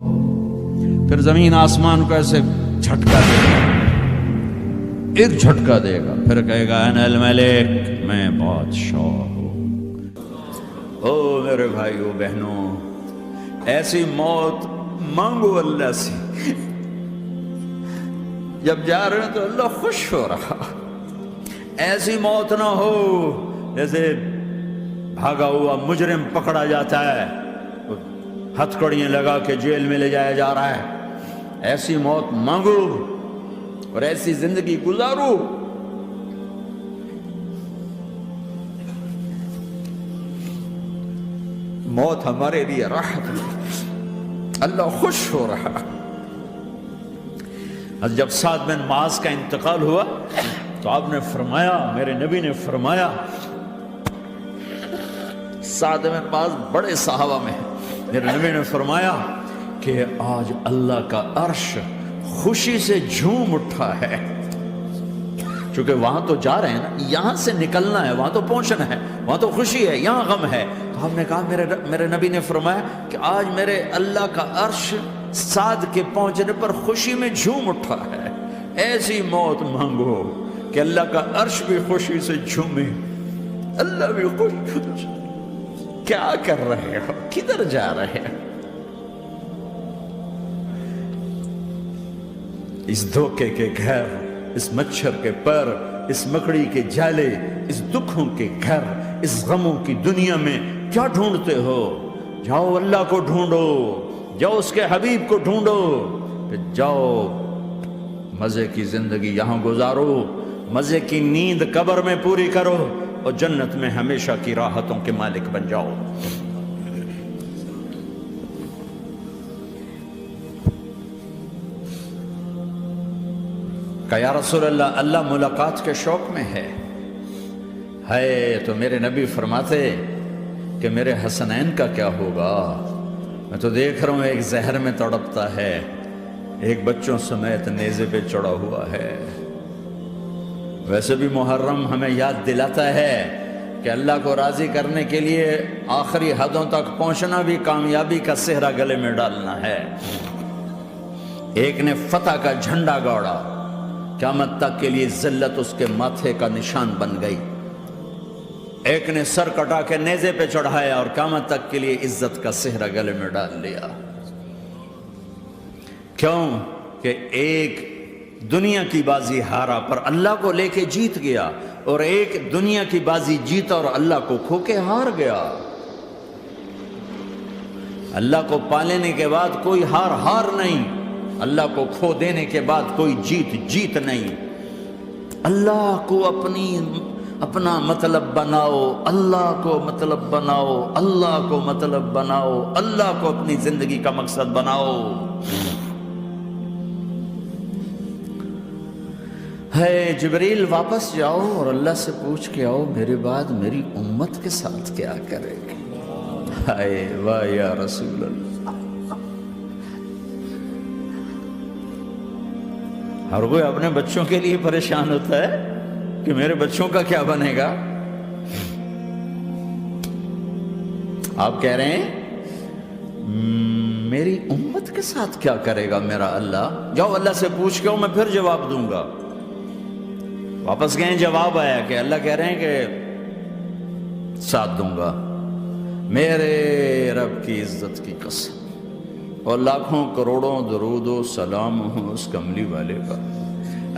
پھر زمین آسمان کو ایسے جھٹکا دے گا، ایک جھٹکا دے گا، پھر کہے گا انا الملک، میں بادشاہ ہوں۔ او میرے بھائیو بہنوں، ایسی موت مانگو اللہ سے، جب جا رہے ہیں تو اللہ خوش ہو رہا۔ ایسی موت نہ ہو جیسے بھاگا ہوا مجرم پکڑا جاتا ہے، ہتھکڑیاں لگا کے جیل میں لے جایا جا رہا ہے۔ ایسی موت مانگو اور ایسی زندگی گزارو۔ موت ہمارے لیے راحت ہے، اللہ خوش ہو رہا۔ جب سعد بن معاذ کا انتقال ہوا تو آپ نے فرمایا، میرے نبی نے فرمایا، سعد بن معاذ بڑے صحابہ میں ہیں، میرے نبی نے فرمایا کہ آج اللہ کا عرش خوشی سے جھوم اٹھا ہے، چونکہ وہاں تو جا رہے ہیں نا، یہاں سے نکلنا ہے، وہاں تو پہنچنا ہے، وہاں تو خوشی ہے، یہاں غم ہے۔ تو ہم نے کہا، میرے نبی نے فرمایا کہ آج میرے اللہ کا عرش سعد کے پہنچنے پر خوشی میں جھوم اٹھا ہے۔ ایسی موت مانگو کہ اللہ کا عرش بھی خوشی سے جھومے، اللہ بھی خوش۔ کیا کر رہے ہو؟ کدھر جا رہے ہو؟ اس دھوکے کے گھر، اس مچھر کے پر، اس مکڑی کے جالے، اس دکھوں کے گھر، اس غموں کی دنیا میں کیا ڈھونڈتے ہو؟ جاؤ اللہ کو ڈھونڈو، جاؤ اس کے حبیب کو ڈھونڈو، پھر جاؤ مزے کی زندگی یہاں گزارو، مزے کی نیند قبر میں پوری کرو، اور جنت میں ہمیشہ کی راحتوں کے مالک بن جاؤ۔ کہ یا رسول اللہ، اللہ ملاقات کے شوق میں ہے۔ تو میرے نبی فرماتے کہ میرے حسنین کا کیا ہوگا؟ میں تو دیکھ رہا ہوں ایک زہر میں تڑپتا ہے، ایک بچوں سمیت نیزے پہ چڑھا ہوا ہے۔ ویسے بھی محرم ہمیں یاد دلاتا ہے کہ اللہ کو راضی کرنے کے لیے آخری حدوں تک پہنچنا بھی کامیابی کا صحرا گلے میں ڈالنا ہے۔ ایک نے فتح کا جھنڈا گاڑا، قیامت تک کے لیے ذلت اس کے ماتھے کا نشان بن گئی۔ ایک نے سر کٹا کے نیزے پہ چڑھایا اور قیامت تک کے لیے عزت کا صحرا گلے میں ڈال لیا۔ کیوں کہ ایک دنیا کی بازی ہارا پر اللہ کو لے کے جیت گیا، اور ایک دنیا کی بازی جیتا اور اللہ کو کھو کے ہار گیا۔ اللہ کو پا لینے کے بعد کوئی ہار نہیں، اللہ کو کھو دینے کے بعد کوئی جیت نہیں۔ اللہ کو اپنا مطلب بناؤ، اللہ کو مطلب بناؤ، اللہ کو مطلب بناؤ، اللہ کو اپنی زندگی کا مقصد بناؤ۔ جبریل واپس جاؤ اور اللہ سے پوچھ کے آؤ، میرے بعد میری امت کے ساتھ کیا کرے گی؟ واہ یا رسول اللہ۔ ہر کوئی اپنے بچوں کے لیے پریشان ہوتا ہے کہ میرے بچوں کا کیا بنے گا۔ آپ کہہ رہے ہیں میری امت کے ساتھ کیا کرے گا میرا اللہ؟ جاؤ اللہ سے پوچھ کے آؤ، میں پھر جواب دوں گا۔ واپس گئے، جواب آیا کہ اللہ کہہ رہے ہیں کہ ساتھ دوں گا، میرے رب کی عزت کی قسم، اور لاکھوں کروڑوں درود و سلام ہوں اس کملی والے کا۔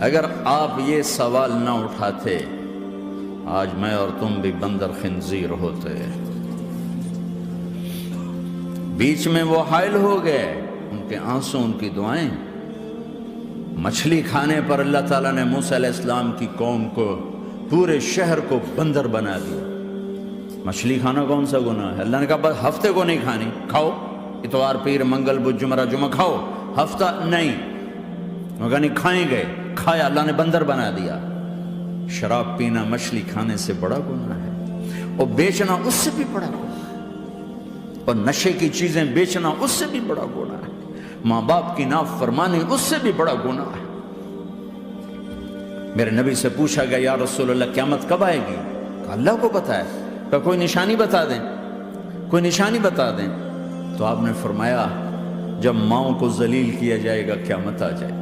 اگر آپ یہ سوال نہ اٹھاتے، آج میں اور تم بھی بندر خنزیر ہوتے۔ بیچ میں وہ حائل ہو گئے، ان کے آنسو، ان کی دعائیں۔ مچھلی کھانے پر اللہ تعالیٰ نے موسیٰ علیہ السلام کی قوم کو، پورے شہر کو بندر بنا دیا۔ مچھلی کھانا کون سا گناہ ہے؟ اللہ نے کہا بس ہفتے کو نہیں کھانی، کھاؤ، اتوار پیر منگل بدھ جمعہ جمعہ کھاؤ، ہفتہ نہیں۔ مگر نہیں کھائیں گے، کھایا، اللہ نے بندر بنا دیا۔ شراب پینا مچھلی کھانے سے بڑا گناہ ہے، اور بیچنا اس سے بھی بڑا گناہ ہے، اور نشے کی چیزیں بیچنا اس سے بھی بڑا گناہ ہے، ماں باپ کی نافرمانی اس سے بھی بڑا گناہ ہے۔ میرے نبی سے پوچھا گیا یا رسول اللہ قیامت کب آئے گی؟ کہا اللہ کو پتہ ہے۔ کہا کوئی نشانی بتا دیں، کوئی نشانی بتا دیں۔ تو آپ نے فرمایا جب ماؤں کو ذلیل کیا جائے گا قیامت آ جائے گی۔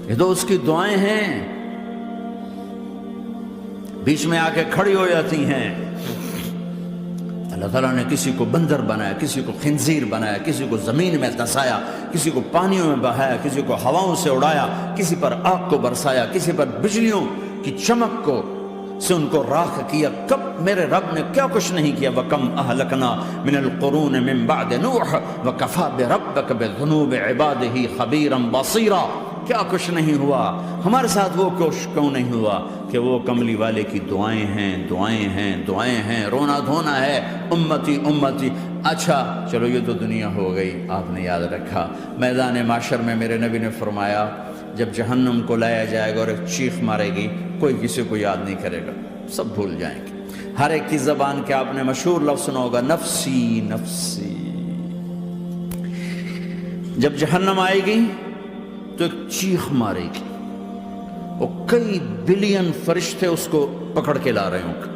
یہ تو اس کی دعائیں ہیں، بیچ میں آ کے کھڑی ہو جاتی ہیں۔ اللہ تعالیٰ نے کسی کو بندر بنایا، کسی کو خنزیر بنایا، کسی کو زمین میں دھسایا، کسی کو پانیوں میں بہایا، کسی کو ہواؤں سے اڑایا، کسی پر آگ کو برسایا، کسی پر بجلیوں کی چمک کو سے ان کو راکھ کیا۔ کب میرے رب نے کیا کچھ نہیں کیا۔ وَكَمْ أَهْلَكْنَا مِنَ الْقُرُونِ مِنْ بَعْدِ نُوحٍ وَكَفَى بِرَبِّكَ بِذُنُوبِ عِبَادِهِ خَبِيرًا بَصِيرًا۔ کیا کچھ نہیں ہوا ہمارے ساتھ، وہ کیوں نہیں ہوا کہ وہ کملی والے کی دعائیں ہیں، دعائیں ہیں، دعائیں ہیں، رونا دھونا ہے، امتی امتی۔ اچھا چلو یہ تو دنیا ہو گئی، آپ نے یاد رکھا میدان معاشر میں میرے نبی نے فرمایا جب جہنم کو لایا جائے گا اور ایک چیخ مارے گی، کوئی کسی کو یاد نہیں کرے گا، سب بھول جائیں گے۔ ہر ایک کی زبان کے آپ نے مشہور لفظ سنا ہوگا، نفسی نفسی۔ جب جہنم آئے گی تو ایک چیخ مارے گی، اور کئی بلین فرشتے اس کو پکڑ کے لا رہے ہوں گے،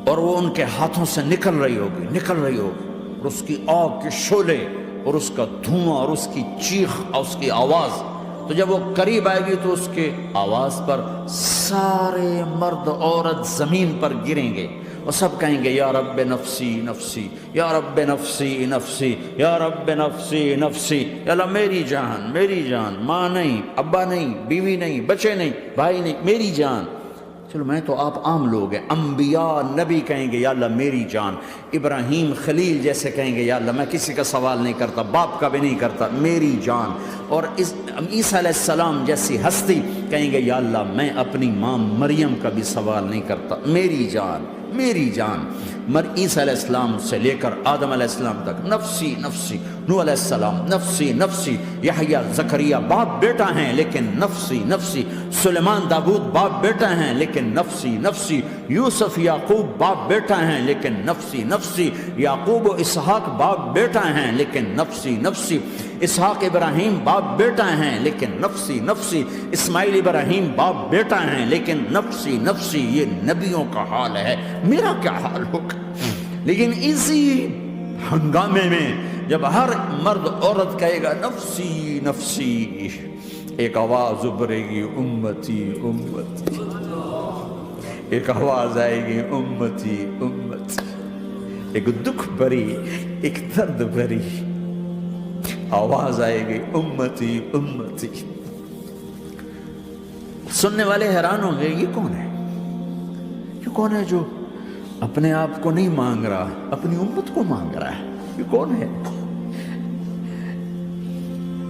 اور وہ ان کے ہاتھوں سے نکل رہی ہوگی، اور اس کی آگ کے شعلے اور اس کا دھواں اور اس کی چیخ اور اس کی آواز۔ تو جب وہ قریب آئے گی تو اس کے آواز پر سارے مرد عورت زمین پر گریں گے اور سب کہیں گے یا رب نفسی نفسی، یا رب نفسی نفسی، یا رب نفسی نفسی۔ یا اللہ میری جان، میری جان، ماں نہیں، ابا نہیں، بیوی نہیں، بچے نہیں، بھائی نہیں، میری جان۔ چلو میں تو آپ عام لوگ ہیں، انبیاء نبی کہیں گے یا اللہ میری جان، ابراہیم خلیل جیسے کہیں گے یا اللہ میں کسی کا سوال نہیں کرتا، باپ کا بھی نہیں کرتا، میری جان۔ اور عیسیٰ علیہ السلام جیسی ہستی کہیں گے یا اللہ میں اپنی ماں مریم کا بھی سوال نہیں کرتا، میری جان، میری جان۔ عیسیٰ علیہ السلام سے لے کر آدم علیہ السلام تک نفسی نفسی، نوح علیہ السلام نفسی نفسی، یحییٰ زکریا باپ بیٹا ہیں لیکن نفسی نفسی، سلیمان داؤد باپ بیٹا ہیں لیکن نفسی نفسی، یوسف یعقوب باپ بیٹا ہیں لیکن نفسی نفسی، یعقوب و اسحاق باپ بیٹا ہیں لیکن نفسی نفسی، اسحاق ابراہیم باپ بیٹا ہیں لیکن نفسی نفسی، اسماعیل ابراہیم باپ بیٹا ہیں لیکن نفسی نفسی۔ یہ نبیوں کا حال ہے، میرا کیا حال ہوگا؟ لیکن اسی ہنگامے میں جب ہر مرد عورت کہے گا نفسی نفسی، ایک آواز ابھرے گی امتی امتی، ایک آواز آئے گی امتی امتی، ایک دکھ بھری، ایک درد بھری آواز آئے گی امتی امتی۔ سننے والے حیران ہوں گے یہ کون ہے، یہ کون ہے جو اپنے آپ کو نہیں مانگ رہا، اپنی امت کو مانگ رہا ہے، یہ کون ہے؟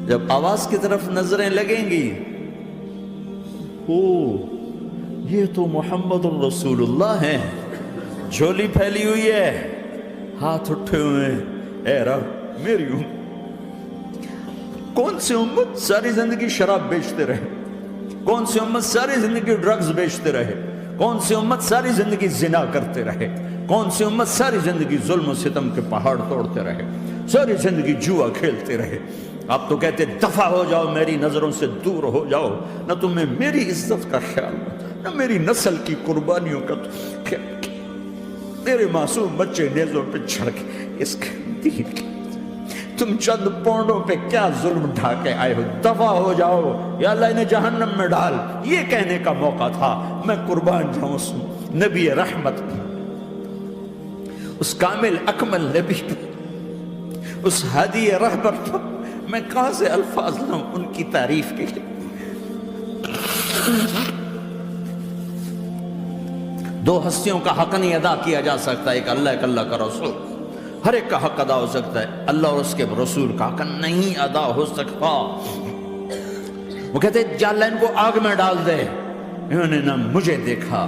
جب آواز کی طرف نظریں لگیں گی، او یہ تو محمد الرسول اللہ ہے، جھولی پھیلی ہوئی ہے، ہاتھ اٹھے ہوئے ہیں، اے رب میری امت۔ کون سی امت ساری زندگی شراب بیچتے رہے، کون سی امت ساری زندگی ڈرگز بیچتے رہے، کون سی امت ساری زندگی زنا کرتے رہے، کون سی امت ساری زندگی ظلم و ستم کے پہاڑ توڑتے رہے، ساری زندگی جوا کھیلتے رہے۔ آپ تو کہتے دفع ہو جاؤ، میری نظروں سے دور ہو جاؤ، نہ تمہیں میری عزت کا خیال نہ میری نسل کی قربانیوں کا خیال، میرے معصوم بچے نیزوں پہ چڑھ کے اس کے دین کے تم چند پونڈوں پہ کیا ظلم ڈھا کے آئے ہو، دفع ہو جاؤ یا اللہ انہیں جہنم میں ڈال۔ یہ کہنے کا موقع تھا، میں قربان جاؤں اس نبی رحمت پر، اس کامل اکمل نبی پر، اس ہادی رہبر پر میں کہاں سے الفاظ لاؤں ان کی تعریف کے لیے۔ دو ہستیوں کا حق نہیں ادا کیا جا سکتا، ایک اللہ، ایک اللہ کا رسول۔ ہر ایک کا حق ادا ہو سکتا ہے، اللہ اور اس کے رسول کا حق نہیں ادا ہو سکتا۔ وہ کہتے جا اللہ ان کو آگ میں ڈال دے، انہوں نے نہ مجھے دیکھا،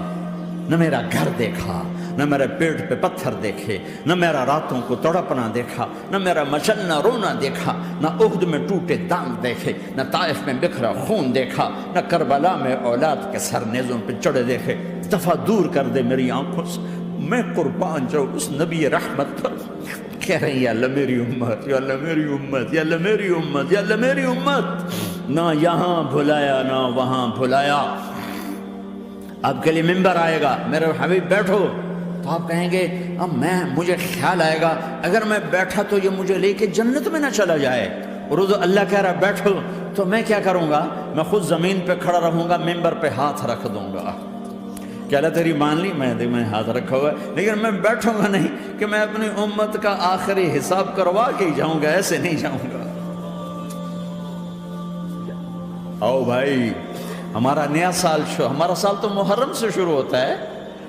نہ میرا گھر دیکھا، نہ میرے پیٹ پہ پتھر دیکھے، نہ میرا راتوں کو تڑپنا دیکھا، نہ میرا مچلنا رونا دیکھا، نہ احد میں ٹوٹے دانت دیکھے، نہ طائف میں بکھرا خون دیکھا، نہ کربلا میں اولاد کے سر نیزوں پہ چڑھے دیکھے۔ دفعہ دور کر دے میری آنکھوں سے، میں قربان جاؤں اس نبی رحمت پر۔ کہہ رہے ہیں یا اللہ میری امت، یا اللہ میری امت، یا اللہ میری امت، یا اللہ میری امت۔ نہ یہاں بھلایا نہ وہاں بھلایا، آپ کے لیے ممبر آئے گا، میرے حبیب بیٹھو، تو آپ کہیں گے اب مجھے خیال آئے گا اگر میں بیٹھا تو یہ مجھے لے کے جنت میں نہ چلا جائے، اور اللہ کہہ رہا بیٹھو، تو میں کیا کروں گا؟ میں خود زمین پہ کھڑا رہوں گا، ممبر پہ ہاتھ رکھ دوں گا کہ اللہ تیری مان لی، میں ہاتھ رکھا ہوا ہے، لیکن میں بیٹھوں گا نہیں کہ میں اپنی امت کا آخری حساب کروا کے ہی جاؤں گا، ایسے نہیں جاؤں گا۔ آؤ بھائی، ہمارا نیا سال ہمارا سال تو محرم سے شروع ہوتا ہے،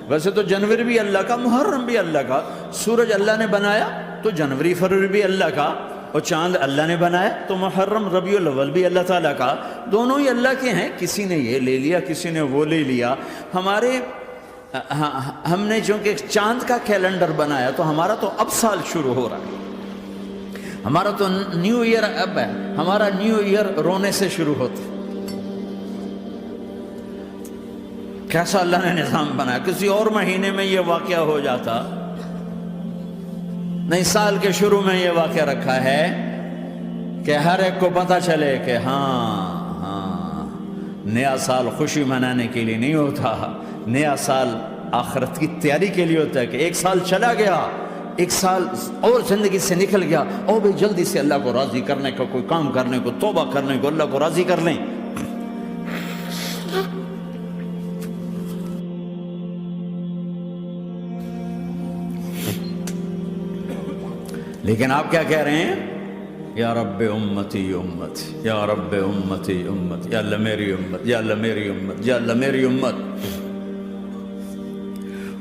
ویسے تو جنوری بھی اللہ کا، محرم بھی اللہ کا، سورج اللہ نے بنایا تو جنوری فروری بھی اللہ کا، اور چاند اللہ نے بنایا تو محرم ربیع الاول بھی اللہ تعالیٰ کا، دونوں ہی اللہ کے ہیں، کسی نے یہ لے لیا کسی نے وہ لے لیا۔ ہم نے چونکہ چاند کا کیلنڈر بنایا تو ہمارا تو اب سال شروع ہو رہا ہے، ہمارا تو نیو ایئر اب ہے، ہمارا نیو ایئر رونے سے شروع ہوتا ہے۔ کیسا اللہ نے نظام بنایا، کسی اور مہینے میں یہ واقعہ ہو جاتا، نہیں، سال کے شروع میں یہ واقعہ رکھا ہے کہ ہر ایک کو پتہ چلے کہ ہاں نیا سال خوشی منانے کے لیے نہیں ہوتا، نیا سال آخرت کی تیاری کے لیے ہوتا ہے، کہ ایک سال چلا گیا، ایک سال اور زندگی سے نکل گیا، اور بھی جلدی سے اللہ کو راضی کرنے کا کوئی کام کرنے کو، توبہ کرنے کو، اللہ کو راضی کر لیں۔ لیکن آپ کیا کہہ رہے ہیں؟ یا رب امتی امت، یا رب امتی امت، یا اللہ میری امت، یا اللہ میری امت، یا اللہ میری امت۔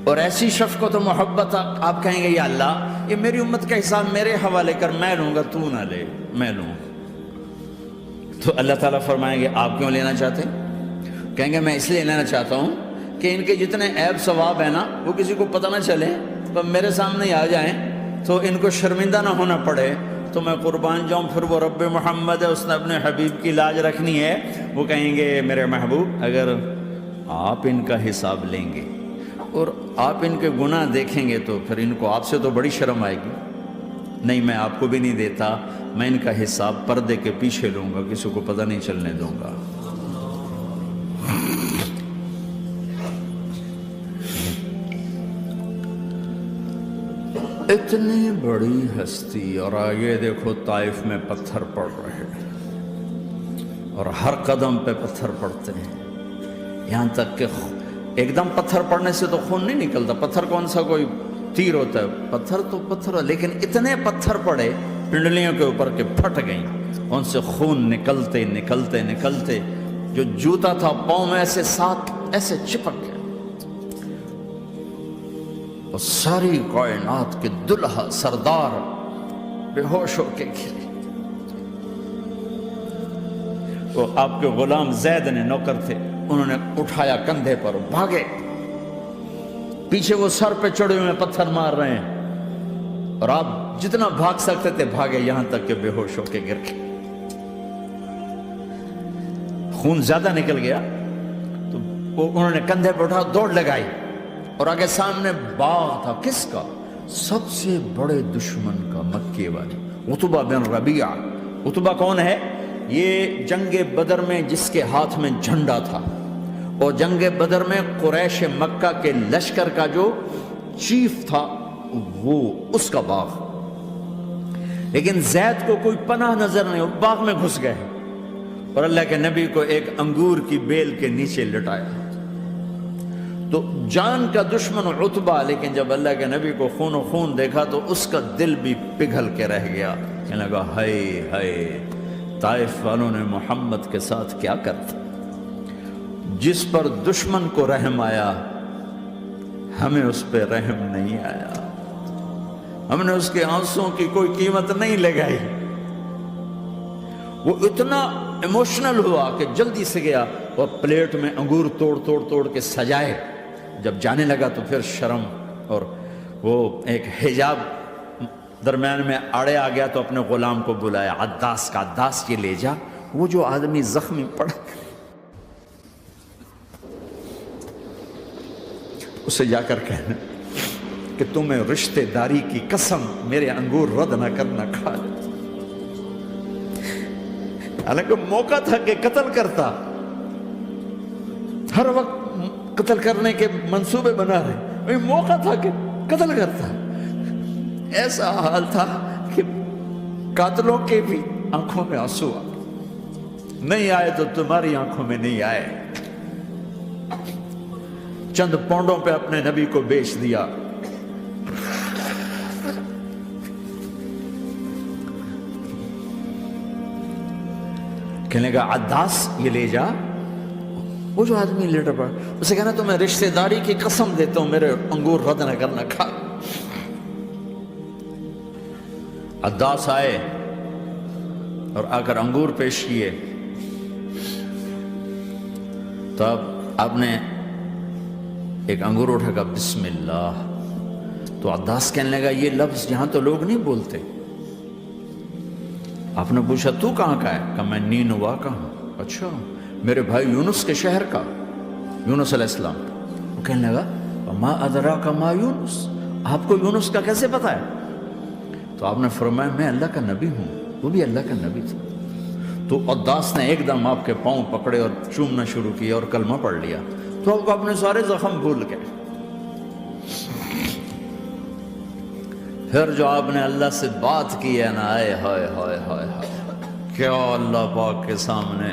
اور ایسی شفقت و محبت آپ کہیں گے یا اللہ یہ میری امت کا حساب میرے حوالے کر، میں لوں گا، تو نہ لے، میں لوں۔ تو اللہ تعالیٰ فرمائیں گے آپ کیوں لینا چاہتے ہیں؟ کہیں گے میں اس لیے لینا چاہتا ہوں کہ ان کے جتنے عیب ثواب ہیں نا وہ کسی کو پتہ نہ چلے، تو میرے سامنے آ جائیں تو ان کو شرمندہ نہ ہونا پڑے، تو میں قربان جاؤں۔ پھر وہ رب محمد ہے، اس نے اپنے حبیب کی لاج رکھنی ہے، وہ کہیں گے میرے محبوب اگر آپ ان کا حساب لیں گے اور آپ ان کے گناہ دیکھیں گے تو پھر ان کو آپ سے تو بڑی شرم آئے گی، نہیں میں آپ کو بھی نہیں دیتا، میں ان کا حساب پردے کے پیچھے لوں گا، کسی کو پتہ نہیں چلنے دوں گا۔ اتنی بڑی ہستی، اور آگے دیکھو طائف میں پتھر پڑ رہے ہیں، اور ہر قدم پہ پتھر پڑتے ہیں، یہاں تک کہ ایک دم پتھر پڑنے سے تو خون نہیں نکلتا، پتھر کون سا کوئی تیر ہوتا ہے، پتھر تو پتھر، لیکن اتنے پتھر پڑے پنڈلیوں کے اوپر کہ پھٹ گئیں، ان سے خون نکلتے نکلتے نکلتے جو جوتا تھا پاؤں میں ایسے ساتھ ایسے چپک گیا، اور ساری کائنات کے دلہا سردار بے ہوش ہو کے گرے۔ وہ آپ کے غلام زید نے نوکر تھے، انہوں نے اٹھایا کندھے پر، بھاگے، پیچھے وہ سر پہ چڑھے ہوئے پتھر مار رہے ہیں، اور آپ جتنا بھاگ سکتے تھے بھاگے، یہاں تک کہ بے ہوش ہو کے گر گئے۔ خون زیادہ نکل گیا تو انہوں نے کندھے پہ اٹھا، دوڑ لگائی، اور آگے سامنے باغ تھا، کس کا؟ سب سے بڑے دشمن کا، مکے والے عتبہ بن ربیعہ۔ عتبہ کون ہے؟ یہ جنگ بدر میں جس کے ہاتھ میں جھنڈا تھا، اور جنگ بدر میں قریش مکہ کے لشکر کا جو چیف تھا وہ اس کا باغ، لیکن زید کو کوئی پناہ نظر نہیں، وہ باغ میں گھس گئے، اور اللہ کے نبی کو ایک انگور کی بیل کے نیچے لٹایا۔ تو جان کا دشمن عتبہ، لیکن جب اللہ کے نبی کو خون و خون دیکھا تو اس کا دل بھی پگھل کے رہ گیا، کہنے لگا ہائے ہائے، طائف والوں نے محمد کے ساتھ کیا کرتا، جس پر دشمن کو رحم آیا ہمیں اس پہ رحم نہیں آیا، ہم نے اس کے آنسوں کی کوئی قیمت نہیں لگائی۔ وہ اتنا ایموشنل ہوا کہ جلدی سے گیا اور پلیٹ میں انگور توڑ توڑ توڑ کے سجائے، جب جانے لگا تو پھر شرم اور وہ ایک حجاب درمیان میں آڑے آ گیا، تو اپنے غلام کو بلایا، عداس کا، عداس یہ لے جا وہ جو آدمی زخمی پڑا اسے جا کر کہنا کہ تمہیں رشتہ داری کی قسم میرے انگور رد نہ کرنا، کھا لے۔ حالانکہ موقع تھا کہ قتل کرتا، ہر وقت قتل کرنے کے منصوبے بنا رہے، وہی موقع تھا کہ قتل کرتا۔ ایسا حال تھا کہ قاتلوں کے بھی آنکھوں میں آنسو آ نہیں آئے تو تمہاری آنکھوں میں نہیں آئے۔ چند پونڈوں پہ اپنے نبی کو بیچ دیا۔ کہنے کا عداس یہ لے جا۔ وہ جو آدمی لیٹر پڑا اسے کہنا تو میں رشتہ داری کی قسم دیتا ہوں میرے انگور رد نہ کرنا، کھا۔ عداس آئے اور آ کر انگور پیش کیے، تو اب آپ نے ایک انگور اٹھا کر بسم اللہ، تو عداس کہنے لگا یہ لفظ یہاں تو لوگ نہیں بولتے۔ آپ نے پوچھا تو کہاں کا ہے؟ کہا میں نینوا کا ہوں۔ اچھا، میرے بھائی یونس کے شہر کا، یونس علیہ السلام۔ وہ کہنے لگا ما ادراک ما یونس، آپ کو یونس کا کیسے پتا ہے؟ تو آپ نے فرمایا میں اللہ کا نبی ہوں، وہ بھی اللہ کا نبی تھا۔ تو عداس نے ایک دم آپ کے پاؤں پکڑے اور چومنا شروع کیا اور کلمہ پڑھ لیا، تو آپ کو اپنے سارے زخم بھول گئے۔ پھر جو آپ نے اللہ سے بات کی ہے نا، آئے ہائے ہائے ہائے ہائے، کیا اللہ پاک کے سامنے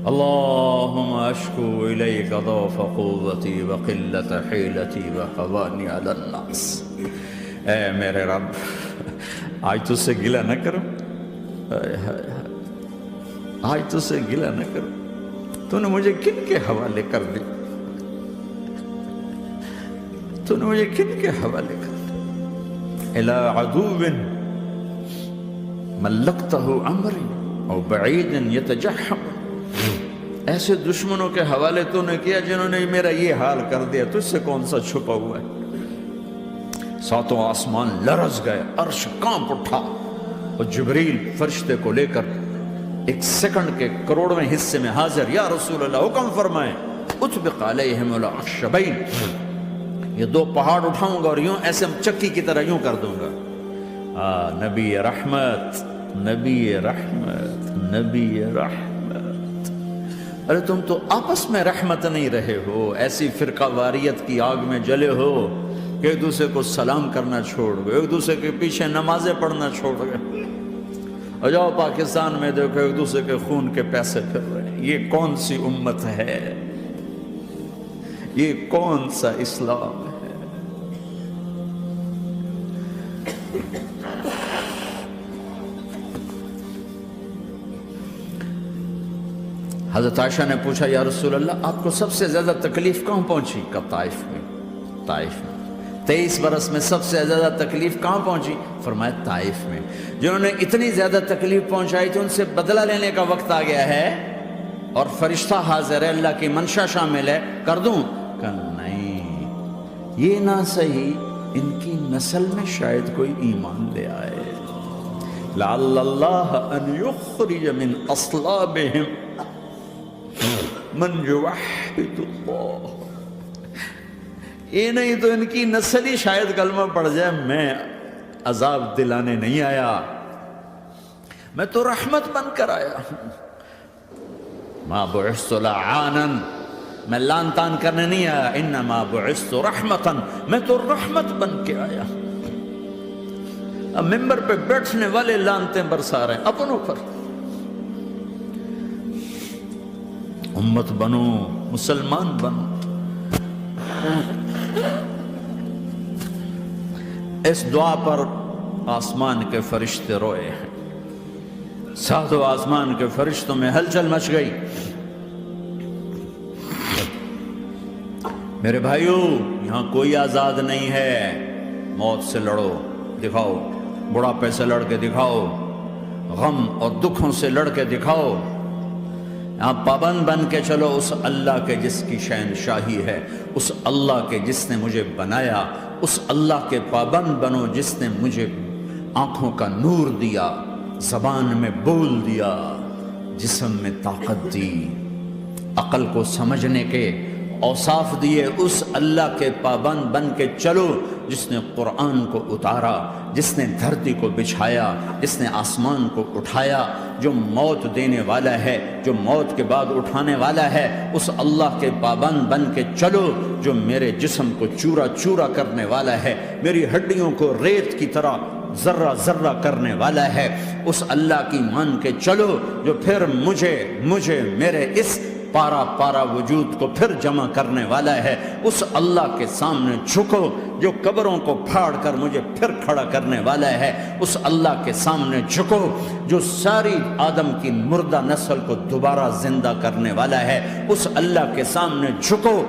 اللہم اشکو الیک ضعف قوتی وقلت حیلتی وحوانی علی الناس، اے میرے رب آج تجھ سے گلہ نہ کروں، آج تجھ سے گلہ نہ کروں، تو نے مجھے کن کے حوالے کر دی، تو نے مجھے کن کے حوالے کر دی، الى عدو ملکتہ عمری او بعید یتجحم، ایسے دشمنوں کے حوالے تو نے کیا جنہوں نے میرا یہ حال کر دیا، تجھ سے کون سا چھپا ہوا ہے۔ ساتوں آسمان لرز گئے، عرش کانپ اٹھا، اور جبریل فرشتے کو لے کر ایک سیکنڈ کے کروڑویں حصے میں حاضر، یا رسول اللہ حکم فرمائیں اطبق علیہم الاخشبین، یہ دو پہاڑ اٹھاؤں گا اور یوں ایسے چکی کی طرح یوں کر دوں گا۔ نبی رحمت، نبی رحمت، نبی رحمت۔ ارے تم تو آپس میں رحمت نہیں رہے ہو، ایسی فرقہ واریت کی آگ میں جلے ہو کہ ایک دوسرے کو سلام کرنا چھوڑ گئے، ایک دوسرے کے پیچھے نمازیں پڑھنا چھوڑ گئے، اور جاؤ پاکستان میں دیکھو ایک دوسرے کے خون کے پیسے پھر رہے ہیں۔ یہ کون سی امت ہے؟ یہ کون سا اسلام ہے؟ حضرت عائشہ نے پوچھا یا رسول اللہ آپ کو سب سے زیادہ تکلیف کہاں پہنچی؟ کہا طائف میں، طائف میں۔ 23 برس میں سب سے زیادہ تکلیف کہاں پہنچی؟ فرمایا طائف میں۔ جنہوں نے اتنی زیادہ تکلیف پہنچائی تھی ان سے بدلہ لینے کا وقت آ گیا ہے، اور فرشتہ حاضر ہے، اللہ کی منشا شامل ہے، کر دوں؟ کہ نہیں، یہ نہ صحیح، ان کی نسل میں شاید کوئی ایمان لے آئے، لعل اللہ ان یخرج من اصلابہم من یوحد اللہ، یہ نہیں تو ان کی نسل ہی شاید کلمہ پڑھ جائے۔ میں عذاب دلانے نہیں آیا، میں تو رحمت بن کر آیا ہوں۔ ما بعثت لعانا، میں لان تان کرنے نہیں آیا، انما بعثت رحمتا، میں تو رحمت بن کے آیا۔ اب ممبر پہ بیٹھنے والے لانتیں برسا رہے ہیں اپنوں پر۔ امت بنو، مسلمان بنو۔ اس دعا پر آسمان کے فرشتے روئے ہیں، ساتوں آسمان کے فرشتوں میں ہلچل مچ گئی۔ میرے بھائیو، یہاں کوئی آزاد نہیں ہے، موت سے لڑو، دکھاؤ، بڑھاپے سے لڑ کے دکھاؤ، غم اور دکھوں سے لڑ کے دکھاؤ، یہاں پابند بن کے چلو اس اللہ کے جس کی شہنشاہی ہے، اس اللہ کے جس نے مجھے بنایا، اس اللہ کے پابند بنو جس نے مجھے آنکھوں کا نور دیا، زبان میں بول دیا، جسم میں طاقت دی، عقل کو سمجھنے کے اوصاف دیے، اس اللہ کے پابند بن کے چلو جس نے قرآن کو اتارا، جس نے دھرتی کو بچھایا، جس نے آسمان کو اٹھایا، جو موت دینے والا ہے، جو موت کے بعد اٹھانے والا ہے، اس اللہ کے پابند بن کے چلو جو میرے جسم کو چورا چورا کرنے والا ہے، میری ہڈیوں کو ریت کی طرح ذرہ ذرہ کرنے والا ہے، اس اللہ کی مان کے چلو جو پھر مجھے میرے اس پارا پارا وجود کو پھر جمع کرنے والا ہے، اس اللہ کے سامنے جھکو جو قبروں کو پھاڑ کر مجھے پھر کھڑا کرنے والا ہے، اس اللہ کے سامنے جھکو جو ساری آدم کی مردہ نسل کو دوبارہ زندہ کرنے والا ہے، اس اللہ کے سامنے جھکو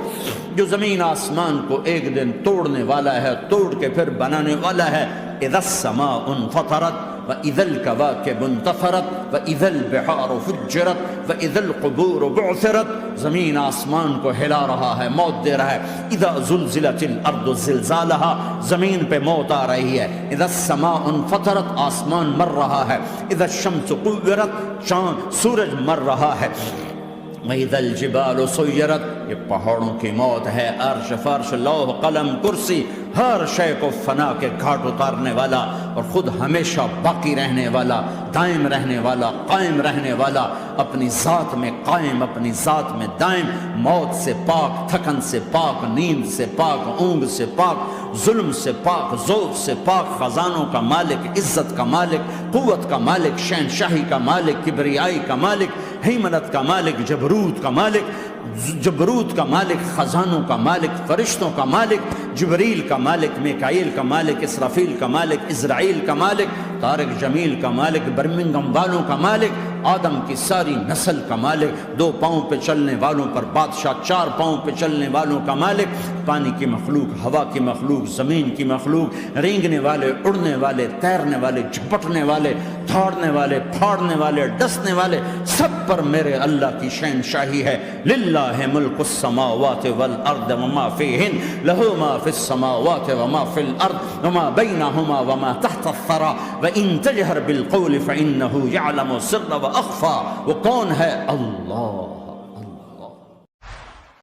جو زمین آسمان کو ایک دن توڑنے والا ہے، توڑ کے پھر بنانے والا ہے۔ اذا السماء انفطرت وَإِذَا الْكَوَاكِبُ انْتَثَرَتْ وَإِذَا الْبِحَارُ فُجِّرَتْ وَإِذَا الْقُبُورُ بُعْثِرَتْ، زمین آسمان کو ہلا رہا ہے، موت دے رہا ہے۔ اِذَا زُلْزِلَتِ الْأَرْضُ زِلْزَالَهَا، زمین پہ موت آ رہی ہے۔ اِذَا السَّمَاءُ انْفَطَرَتْ، آسمان مر رہا ہے۔ اِذَا الشَّمْسُ كُوِّرَتْ، چاند سورج مر رہا ہے۔ وَإِذَا الْجِبَالُ سُيِّرَتْ، یہ پہاڑوں کی موت ہے۔ عرش فرش لوح قلم کرسی ہر شے کو فنا کے گھاٹ اتارنے والا اور خود ہمیشہ باقی رہنے والا، دائم رہنے والا، قائم رہنے والا، اپنی ذات میں قائم، اپنی ذات میں دائم، موت سے پاک، تھکن سے پاک، نیند سے پاک، اونگ سے پاک، ظلم سے پاک، ذوق سے پاک، خزانوں کا مالک، عزت کا مالک، قوت کا مالک، شہنشاہی کا مالک، کبریائی کا مالک، ہیمنت کا مالک، جبروت کا مالک، جبروت کا مالک، خزانوں کا مالک، فرشتوں کا مالک، جبریل کا مالک، میکائیل کا مالک، اسرافیل کا مالک، اسرائیل کا مالک، طارق جمیل کا مالک، برمنگم والوں کا مالک، آدم کی ساری نسل کا مالک، 2 پاؤں پہ چلنے والوں پر بادشاہ، 4 پاؤں پہ چلنے والوں کا مالک، پانی کی مخلوق، ہوا کی مخلوق، زمین کی مخلوق، رینگنے والے، اڑنے والے، تیرنے والے، جھپٹنے والے، دھاڑنے والے، پھاڑنے والے، ڈسنے والے، سب پر میرے اللہ کی شہنشاہی ہے۔ للہ ملک السماوات والارض وما فیہن، لہ ما فی السماوات وما فی الارض وما بینہما وما تحت الثری وان تجہر بالقول فانہ یعلم السر واخفی۔ وہ کون ہے؟ اللہ۔